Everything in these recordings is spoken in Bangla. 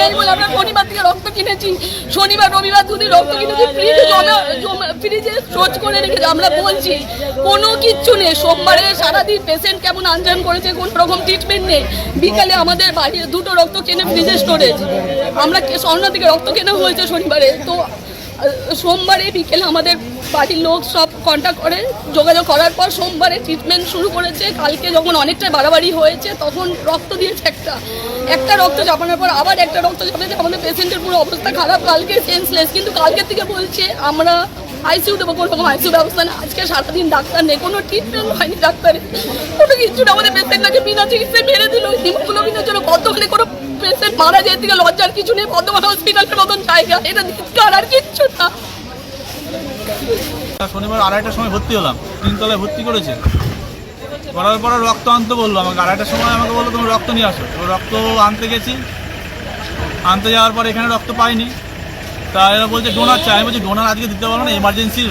নেই বলে আমরা শনিবার থেকে রক্ত কিনেছি, শনিবার রবিবার দুদিন রক্ত কিনেছি, ফ্রিজে স্টোর করে রেখেছি। আমরা বলছি কোনো কিচ্ছু নেই। সোমবারে সারাদিন পেশেন্ট কেমন আনজান করেছে, কোন রকম ট্রিটমেন্ট নেই। বিকালে আমাদের বাড়ি দুটো রক্ত কিনে ফ্রিজে স্টোরেজ, আমরা স্বর্ণ থেকে রক্ত কেনা হয়েছে শনিবারে। তো সোমবারে বিকেলে আমাদের বাড়ির লোক সব কন্ট্যাক্ট করে, যোগাযোগ করার পর সোমবারে ট্রিটমেন্ট শুরু করেছে। কালকে যখন অনেকটা বাড়াবাড়ি হয়েছে তখন রক্ত দিয়েছে একটা রক্ত চাপানোর পর আবার একটা রক্ত চাপাতে আমাদের পেশেন্টের পুরো অবস্থা খারাপ, কালকে সেন্সলেস। কিন্তু কালকের থেকে বলছে আমরা আইসিইউ দেবো, কোনো রকম আইসিইউ ব্যবস্থা না। আজকে সারাদিন ডাক্তার নেই, কোনো ট্রিটমেন্ট হয়নি ডাক্তারের, কোনো কিছু না। আমাদের পেশেন্টটাকে বিনা চিকিৎসায় মেরে দিল। হিমোগ্লোবিনের জন্য বর্ধমানে কোনো পেশেন্ট মারা যায় থেকে লজ্জার কিছু নেই, বর্ধমান হসপিটালের মতন জায়গা, এটা ধিক্কার আর কিচ্ছু না। শনিবার 2:30টার সময় ভর্তি হলাম, 3 তলায় ভর্তি করেছে। করার পরে রক্ত আনতে বললো আমাকে, 2:30টার সময় আমাকে বললো তুমি রক্ত নিয়ে আসো। তো রক্ত আনতে গেছি, আনতে যাওয়ার পর এখানে রক্ত পাইনি। তা এরা বলছে ডোনার চাই। আমি বলছি ডোনার আজকে দিতে পারবো না, এমার্জেন্সি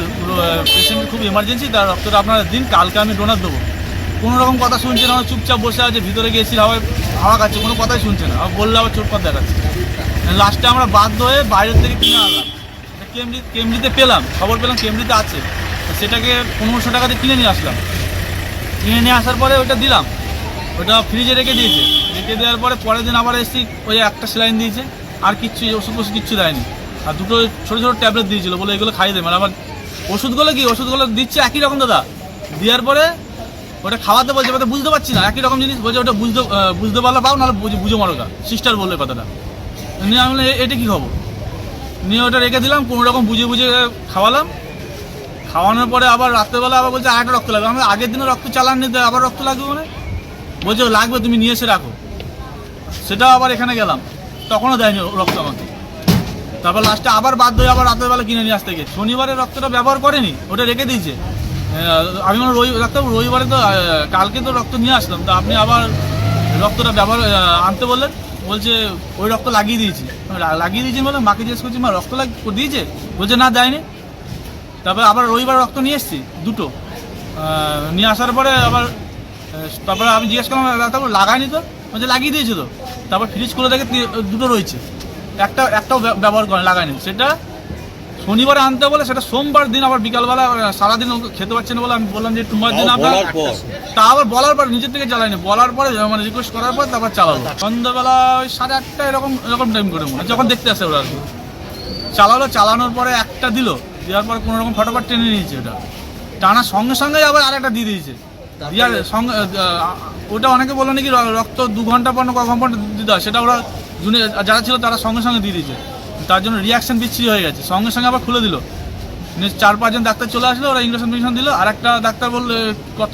পেশেন্ট, খুব এমার্জেন্সি, তার রক্তটা আপনারা দিন, কালকে আমি ডোনার দেবো। কোনো রকম কথা শুনছে না, চুপচাপ বসে আছে। ভিতরে গিয়েছি, হাওয়া খাচ্ছে, কোনো কথাই শুনছে না। বললে আবার চোট কথা দেখাচ্ছে। লাস্টে আমরা বাধ্য হয়ে বাইরের থেকে কিনে আনলাম। কেমরিতে পেলাম, খবর পেলাম কেমরিতে আছে, সেটাকে 1500 টাকা দিয়ে কিনে নিয়ে আসলাম। কিনে নিয়ে আসার পরে ওইটা দিলাম, ওটা ফ্রিজে রেখে দিয়েছে। রেখে দেওয়ার পরে পরের দিন আবার এসেছি, ওই একটা স্যালাইন দিয়েছে, আর কিচ্ছু ওষুধ কিচ্ছু দেয়নি। আর দুটো ছোটো ছোটো ট্যাবলেট দিয়েছিলো, বলে এগুলো খাইয়ে দেবেন। আবার ওষুধগুলো দিচ্ছে একই রকম দাদা। দেওয়ার পরে ওটা খাওয়াতে বলছে, ওটা বুঝতে পারছি না, একই রকম জিনিস বলছে। ওটা বুঝতে পারলে পাও, নাহলে বুঝে মারোগা, সিস্টার বললে কথাটা। নিয়ে আমি বললাম এটা কী খবর। নিয়ে ওটা রেখে দিলাম, কোনো রকম বুঝে খাওয়ালাম। খাওয়ানোর পরে আবার রাত্রেবেলা আবার বলছে আরেকটা রক্ত লাগবে। আমরা আগের দিনে রক্ত চালান নিতে, আবার রক্ত লাগবে মানে বলছে লাগবে, তুমি নিয়ে এসে রাখো। সেটাও আবার এখানে গেলাম, তখনও দেয়নি রক্ত আমাকে। তারপর লাস্টে আবার বাধ্য হয়ে আবার রাত্রেবেলা কিনে নিয়ে আসতে গিয়ে শনিবারে রক্তটা ব্যবহার করেনি, ওটা রেখে দিয়েছে। আমি আমার রবিবারে তো, কালকে তো রক্ত নিয়ে আসলাম, তো আপনি আবার রক্তটা ব্যবহার আনতে বললেন। বলছে ওই রক্ত লাগিয়ে দিয়েছি বলে মাকে জিজ্ঞেস করছি, মা রক্ত দিয়েছে? বলছে না দেয়নি। তারপরে আবার রবিবার রক্ত নিয়ে এসেছি দুটো, নিয়ে আসার পরে তারপরে আমি জিজ্ঞেস করলাম তারপর লাগায়নি তো? বলছে লাগিয়ে দিয়েছে তো। তারপর ফ্রিজ খুলে দেখে দুটো রয়েছে, একটাও ব্যবহার করে লাগায়নি। সেটা শনিবারে আনতে বলে, সেটা সোমবার দিন আবার বিকালবেলা সারাদিন খেতে পারছে না বলে আমি বললাম যে তোমার দিন আপনার, তা আবার বলার পর নিজের থেকে চালায়নি, বলার পরে মানে রিকোয়েস্ট করার পর তারপর চালালো। সন্ধ্যাবেলা ওই 8:30 এরকম টাইম করে মনে যখন দেখতে আসে ওরা আর কি চালানোর পরে একটা দিল, দেওয়ার পরে কোনো রকম ফটোফট টেনে নিয়েছে। ওটা টানার সঙ্গে সঙ্গে আবার আরেকটা দিয়ে দিয়েছে। সঙ্গে ওটা অনেকে বললো নাকি রক্ত 2 ঘন্টা পর কম্পাউন্ড দিতে হয়, সেটা ওরা যারা ছিল তারা সঙ্গে সঙ্গে দিয়ে দিয়েছে। তার জন্য রিয়াকশন বিচ্ছিরি হয়ে গেছে, সঙ্গে সঙ্গে আবার খুলে দিল। 4-5 জন ডাক্তার চলে আসলো, ওরা ইঞ্জেকশন দিল। আর একটা ডাক্তার বললো কত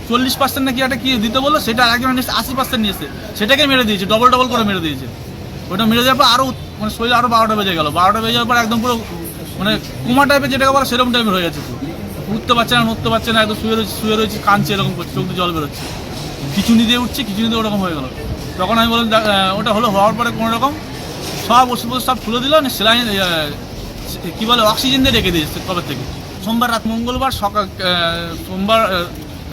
40% নাকি একটা কি দিতে বললো, সেটা আরেকজন 80% নিয়েছে, সেটাকে মেরে দিয়েছে, ডবল করে মেরে দিয়েছে। ওটা মেরে দেওয়ার পর আরও মানে শরীর আরও 12টা বেজে গেল। 12টা বেজে যাওয়ার পর একদম পুরো মানে কুমা টাইপের যেটাকে বলে সেরকম টাইপের হয়ে গেছে। উঠতে পারছে না, নড়তে পারছে না, একদম শুয়ে রয়েছে, কাঁদছে, এরকম করছে, চোখ দিয়ে জল বেরোচ্ছে, খিচুনি দিয়ে উঠছে, খিচুনি দিয়ে ওরকম হয়ে গেল। তখন আমি বললাম ওটা হওয়ার পরে কোনো রকম সব ওষুধ সব খুলে দিল, সেলাইন কী বলে অক্সিজেন দিয়ে রেখে দিয়েছে কবে থেকে। সোমবার রাত, মঙ্গলবার সকাল, সোমবার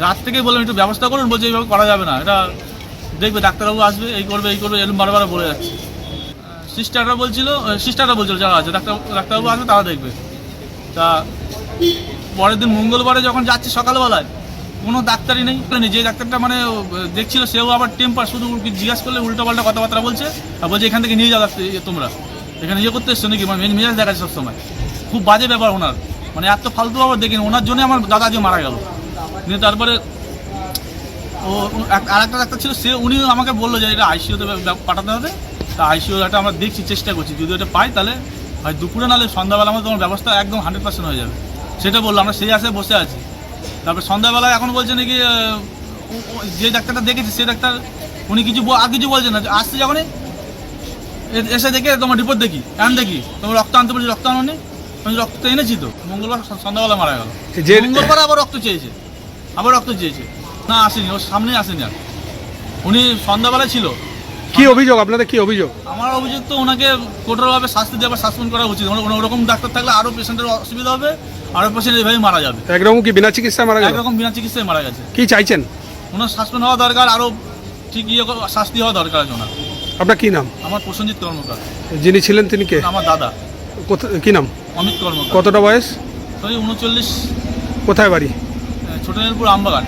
রাত থেকেই বললাম একটু ব্যবস্থা করুন। বলছে এইভাবে করা যাবে না, এটা দেখবে ডাক্তারবাবু আসবে, এই করবে এরকম বারবার বলে যাচ্ছে। সিস্টাররা বলছিল যারা আছে ডাক্তারবাবু আসবে, তারা দেখবে। তা পরের দিন মঙ্গলবারে যখন যাচ্ছি সকালবেলায়, কোনো ডাক্তারই নেই। যে ডাক্তারটা মানে দেখছিল সেও আবার টেম্পার, শুধু জিজ্ঞাসা করলে উল্টোপাল্টা কথাবার্তা বলছে। আর বলছে এখান থেকে নিয়ে যাও তোমরা, এখানে করতে এসছো নাকি, মানে মেজাজ দেখাচ্ছে সবসময়। খুব বাজে ব্যাপার ওনার, মানে এত ফালতু ব্যাপার দেখিনি। ওনার জন্য আমার দাদা যে মারা গেল। নিয়ে তারপরে আর একটা ডাক্তার ছিল, উনি আমাকে বললো যে এটা আইসিইউতে পাঠাতে হবে। তা আইসিইউ একটা আমরা দেখছি, চেষ্টা করছি, যদি ওটা পাই তাহলে হয় দুপুরে, নাহলে সন্ধ্যাবেলা আমাদের তোমার ব্যবস্থা একদম 100% হয়ে যাবে। সেটা বললো, আমরা সেই আশায় বসে আছি। তারপরে সন্ধ্যাবেলায় এখন বলছে নাকি যে ডাক্তারটা দেখেছি সে ডাক্তার উনি আর কিছু বলছেন না। আসছে যখনই এসে দেখে তোমার রিপোর্ট দেখি তোমার রক্ত আনতে বলছি, রক্ত আনোনি? আমি রক্ত এনেছি তো। মঙ্গলবার সন্ধ্যাবেলা মারা গেল। মঙ্গলবার আবার রক্ত চেয়েছে, না আসেনি, ওর সামনেই আসেনি। আর উনি সন্ধ্যাবেলায় ছিল। কি অভিযোগ আপনাদের, কি অভিযোগ? আমার অভিযোগ তো ওনাকে কঠোরভাবে শাস্তি দেওয়া, সাসপেন্ড করা উচিত। ওরকম ডাক্তার থাকলে আরও পেশেন্টের অসুবিধা হবে, আরও পেশেন্ট এইভাবেই মারা যাবে। একরকম কি বিনা চিকিৎসায় মারা গেল? একরকম বিনা চিকিৎসায় মারা গেছে। কি চাইছেন? ওনার সাসপেন্ড হওয়া দরকার, আরও ঠিক শাস্তি হওয়া দরকার আছে ওনার। আপনার কি নাম? আমার প্রসেনজিৎ কর্মকার। যিনি ছিলেন তিনি কে? আমার দাদা। কি নাম? অমিত কর্মকার। কতটা বয়স? ওই 39। কোথায় বাড়ি? ছোট নীলপুর আমবাগান।